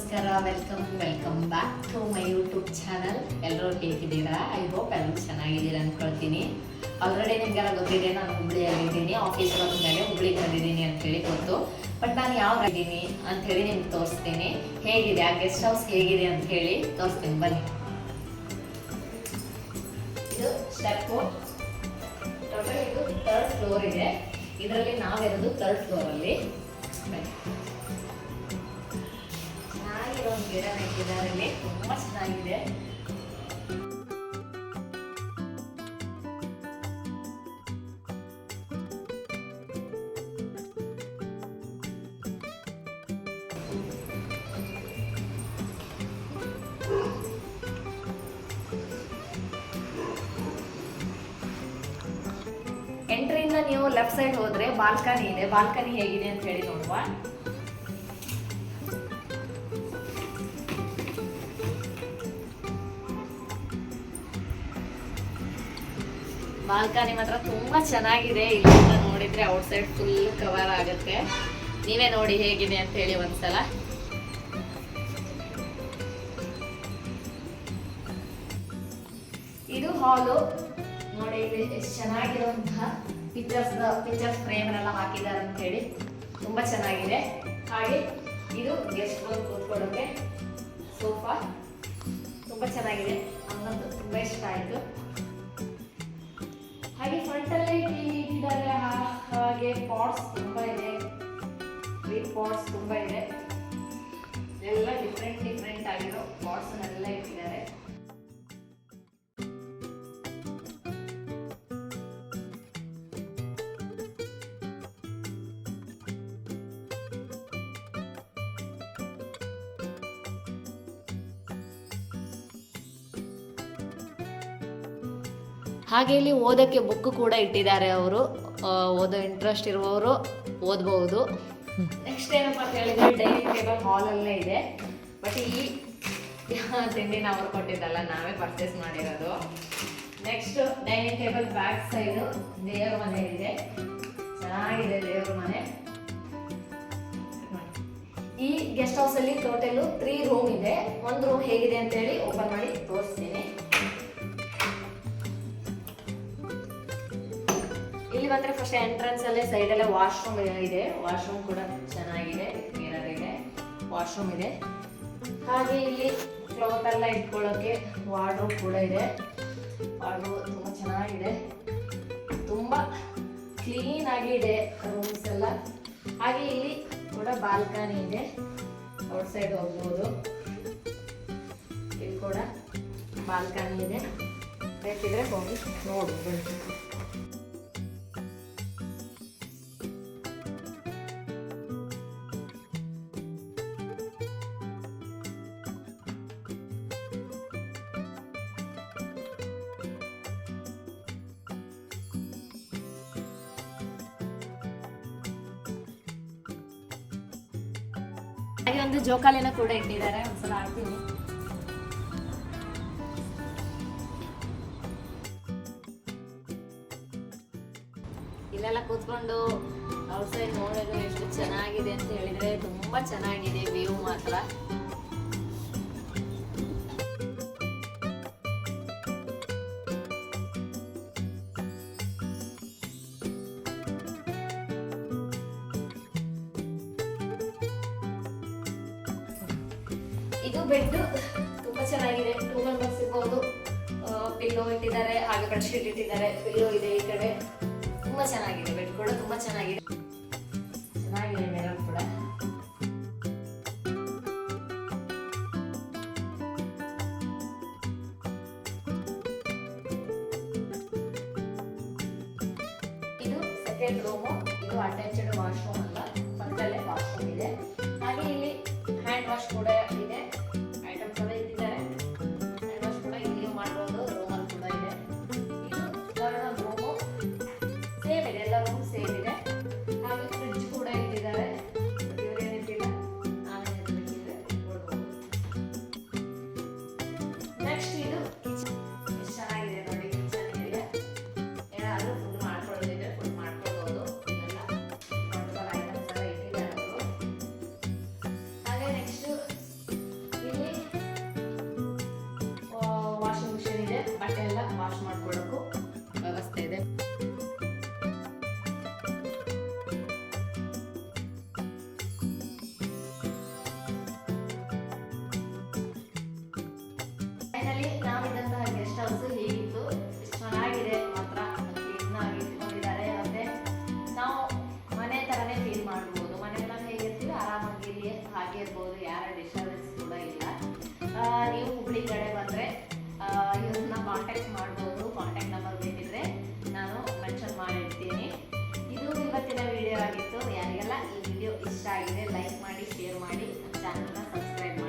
ನಮಸ್ಕಾರ, welcome back to my YouTube channel. ಎಲ್ಲರೂ ಹೇಗಿದ್ದೀರಾ? ಐ ಹೋಪ್ ಎಲ್ಲರೂ ಚೆನ್ನಾಗಿದ್ದೀರಾ ಅಂದ್ಕೊಳ್ತೀನಿ. ಆಲ್ರೆಡಿ ನಿಮಗೆಲ್ಲ ಗೊತ್ತಿದೆ, ನಾನು ಹುಬ್ಳಿಯಲ್ಲಿದ್ದೀನಿ. ಆಫೀಸ್ ಹೋದ ಮೇಲೆ ಹುಬ್ಳಿಗೆ ಬಂದಿದ್ದೀನಿ ಅಂತೇಳಿ ಗೊತ್ತು. ಬಟ್ ನಾನು ಯಾವ ಇದ್ದೀನಿ ಅಂಥೇಳಿ ನಿಮ್ಗೆ ತೋರಿಸ್ತೀನಿ. ಹೇಗಿದೆ ಆ ಗೆಸ್ಟ್ ಹೌಸ್, ಹೇಗಿದೆ ಅಂತ ಹೇಳಿ ತೋರಿಸ್ತೀನಿ, ಬನ್ನಿ. ಇದು ಸ್ಟೆಪ್ಪು. ಟೋಟಲ್ ಇದು 3rd ಫ್ಲೋರ್ ಇದೆ. ಇದರಲ್ಲಿ ನಾವಿರೋದು 3rd ಫ್ಲೋರಲ್ಲಿ. ಚೆನ್ನಾಗಿರೋ ಒಂದು ಗಿಡ ನೆಟ್ಟಿದ್ದಾರೆ ಇಲ್ಲಿ, ತುಂಬ ಚೆನ್ನಾಗಿದೆ. ಎಂಟ್ರಿಯಿಂದ ನೀವು ಲೆಫ್ಟ್ ಸೈಡ್ ಹೋದ್ರೆ ಬಾಲ್ಕನಿ ಇದೆ. ಬಾಲ್ಕನಿ ಹೇಗಿದೆ ಅಂತ ಹೇಳಿ ನೋಡುವ. ಬಾಲ್ಕನಿ ಮಾತ್ರ ತುಂಬಾ ಚೆನ್ನಾಗಿದೆ. ಇಲ್ಲಿಂದ ನೋಡಿದ್ರೆ ಔಟ್ ಸೈಡ್ ಫುಲ್ ಕವರ್ ಆಗುತ್ತೆ. ನೀವೇ ನೋಡಿ ಹೇಗಿದೆ ಅಂತ ಹೇಳಿ ಒಂದ್ಸಲ. ಇದು ಹಾಲು ನೋಡಿ, ಇಲ್ಲಿ ಎಷ್ಟು ಚೆನ್ನಾಗಿರುವಂತಹ ಪಿಕ್ಚರ್ಸ್ ಫ್ರೇಮ್ನೆಲ್ಲ ಹಾಕಿದ್ದಾರೆ ಅಂತ ಹೇಳಿ ತುಂಬಾ ಚೆನ್ನಾಗಿದೆ. ಹಾಗೆ ಇದು ಗೆಸ್ಟ್ ಬಂದು ಕೂತ್ಕೊಳ್ಳೋಕೆ ಸೋಫಾ ತುಂಬಾ ಚೆನ್ನಾಗಿದೆ, ನಮಗಂತೂ ತುಂಬಾ ಇಷ್ಟ ಆಯ್ತು. ಹಾಗೆ ಫ್ರಂಟ್ ಅಲ್ಲಿ ಟಿವಿ ಇಟ್ಟಿದ್ದಾರೆ. ಹಾಗೆ ಪಾಟ್ಸ್ ತುಂಬಾ ಇದೆ, ಪಾಟ್ಸ್ ತುಂಬಾ ಇದೆ. ಎಲ್ಲ ಡಿಫ್ರೆಂಟ್ ಆಗಿರೋ ಪಾಟ್ಸ್ ಎಲ್ಲ ಇಟ್ಟಿದ್ದಾರೆ. ಹಾಗೆ ಇಲ್ಲಿ ಓದೋಕ್ಕೆ ಬುಕ್ ಕೂಡ ಇಟ್ಟಿದ್ದಾರೆ. ಅವರು ಓದೋ ಇಂಟ್ರೆಸ್ಟ್ ಇರುವವರು ಓದಬಹುದು. ನೆಕ್ಸ್ಟ್ ಏನಪ್ಪ ಅಂತ ಹೇಳಿದ್ರೆ ಡೈನಿಂಗ್ ಟೇಬಲ್ ಹಾಲಲ್ಲೇ ಇದೆ. ಬಟ್ ಈ ತಿಂಡಿನ ಅವರು ಕೊಟ್ಟಿದ್ದಲ್ಲ, ನಾವೇ ಪರ್ಚೇಸ್ ಮಾಡಿರೋದು. Next dining table back side ದೇವ್ರ ಮನೆ ಇದೆ. ಚೆನ್ನಾಗಿದೆ ದೇವ್ರ ಮನೆ. ಈ ಗೆಸ್ಟ್ ಹೌಸ್ ಅಲ್ಲಿ ಟೋಟಲ್ 3 ರೂಮ್ ಇದೆ. ಒಂದು ರೂಮ್ ಹೇಗಿದೆ ಅಂತ ಹೇಳಿ ಓಪನ್ ಮಾಡಿ ತೋರಿಸ್ತೀನಿ. ಇಲ್ಲಿ ಬಂದ್ರೆ ಫಸ್ಟ್ ಎಂಟ್ರೆನ್ಸ್ ಅಲ್ಲೇ ಸೈಡ್ ಅಲ್ಲೇ ವಾಶ್ರೂಮ್ ಇದೆ. ವಾಶ್ರೂಮ್ ಕೂಡ ಚೆನ್ನಾಗಿದೆ, ಮಿರರ್ ಇದೆ, ವಾಶ್ರೂಮ್ ಇದೆ. ಹಾಗೆ ಇಲ್ಲಿ ಕ್ಲೋತ್ ಎಲ್ಲ ಇಟ್ಕೊಳ್ಳೋಕೆ ವಾರ್ಡ್ರೋಬ್ ಕೂಡ ಇದೆ. ವಾರ್ಡ್ರೋಬ್ ತುಂಬಾ ಚೆನ್ನಾಗಿದೆ, ತುಂಬಾ ಕ್ಲೀನ್ ಆಗಿ ಇದೆ ರೂಮ್ಸ್ ಎಲ್ಲ. ಹಾಗೆ ಇಲ್ಲಿ ಕೂಡ ಬಾಲ್ಕನಿ ಇದೆ, ಔಟ್ ಸೈಡ್ ಹೋಗ್ಬೋದು. ಇಲ್ಲಿ ಕೂಡ ಬಾಲ್ಕನಿ ಇದೆ, ಬೇಕಿದ್ರೆ ಹೋಗಿ ನೋಡ್ಬೋದು. ಹಾಗೆ ಒಂದು ಜೋಕಾಲಿನ ಕೂಡ ಇಟ್ಟಿದ್ದಾರೆ, ಒಂದ್ಸಲ ಆಡ್ತೀನಿ. ಇಲ್ಲೆಲ್ಲ ಕೂತ್ಕೊಂಡು ಔಟ್ ಸೈಡ್ ನೋಡೋದು ಎಷ್ಟು ಚೆನ್ನಾಗಿದೆ ಅಂತ ಹೇಳಿದ್ರೆ ತುಂಬಾ ಚೆನ್ನಾಗಿದೆ ವ್ಯೂ ಮಾತ್ರ. ಇದು ಬೆಡ್ ತುಂಬಾ ಚೆನ್ನಾಗಿದೆ. 2 ಮೆಂಬರ್ಸ್ ಇರ್ಬೋದು. ಪಿಲ್ಲೋ ಇಟ್ಟಿದ್ದಾರೆ, ಹಾಗೆ ಬೆಡ್ಶೀಟ್ ಇಟ್ಟಿದ್ದಾರೆ, ಪಿಲ್ಲೋ ಇದೆ ಈ ಕಡೆ. ತುಂಬಾ ಚೆನ್ನಾಗಿದೆ, ಬೆಡ್ ಕೂಡ ತುಂಬಾ ಚೆನ್ನಾಗಿದೆ. ಮಿರರ್ ಕೂಡ. ಇದು ಸೆಕೆಂಡ್ ರೂಮು. ಇದು ಅಟ್ಯಾಚ್ಡ್ ವಾಶ್ರೂಮ್ ಅಲ್ಲ, ಪಕ್ಕದಲ್ಲೇ ವಾಶ್ರೂಮ್ ಇದೆ. ಹಾಗೆ ಇಲ್ಲಿ ಹ್ಯಾಂಡ್ ವಾಶ್ ಕೂಡ ಇದೆ, ಐಟಮ್ ಕೂಡ ಇಟ್ಟಿದ್ದಾರೆ. ಹ್ಯಾಂಡ್ ವಾಶ್ ಕೂಡ ಇಲ್ಲಿ ಮಾಡ್ಬೋದು, ರೂಮಲ್ಲಿ ಕೂಡ ಇದೆ. ಇದು 3rd ರೂಮು, ಸೇಮ್ ಇದೆ, ಎಲ್ಲ ರೂಮ್ ಸೇಮ್ ಇದೆ. ಹಾಗೆ ಫ್ರಿಡ್ಜ್ ಕೂಡ ಇಟ್ಟಿದ್ದಾರೆ. ಇವ್ರೇನಿಟ್ಟಿಲ್ಲ, ನಾವೇ ಇಟ್ಟಿದ್ರೆ ಇಟ್ಕೊಳ್ಬೋದು. ನೆಕ್ಸ್ಟ್ ಇದು ಕಿಚನ್. ಎಷ್ಟು ಚೆನ್ನಾಗಿದೆ ನೋಡಿ, ಕಿಚನ್ ಏರಿಯಾ. ಏನಾದರೂ ಫುಡ್ ಮಾಡ್ಕೊಳ್ಳೋದಿದ್ರೆ ಫುಡ್ ಮಾಡ್ಕೊಳ್ಬೋದು. ಇದೆಲ್ಲ ಐಟಮ್ಸ್ ಎಲ್ಲ ಇಟ್ಟಿದ್ದಾರೆ ಅವರು. ಹಾಗೆ ನೆಕ್ಸ್ಟ್ ಊರಿಗಡೆ ಬಂದರೆ ಇವ್ರನ್ನ ಕಾಂಟ್ಯಾಕ್ಟ್ ಮಾಡ್ಬೋದು. ಕಾಂಟ್ಯಾಕ್ಟ್ ನಂಬರ್ ಬೇಕಿದ್ರೆ ನಾನು ಮೆನ್ಷನ್ ಮಾಡಿರ್ತೀನಿ. ಇದು ಇವತ್ತಿನ ವಿಡಿಯೋ ಆಗಿತ್ತು. ಯಾರಿಗೆಲ್ಲ ಈ ವಿಡಿಯೋ ಇಷ್ಟ ಆಗಿದೆ ಲೈಕ್ ಮಾಡಿ, ಶೇರ್ ಮಾಡಿ, ಚಾನಲ್ನ ಸಬ್ಸ್ಕ್ರೈಬ್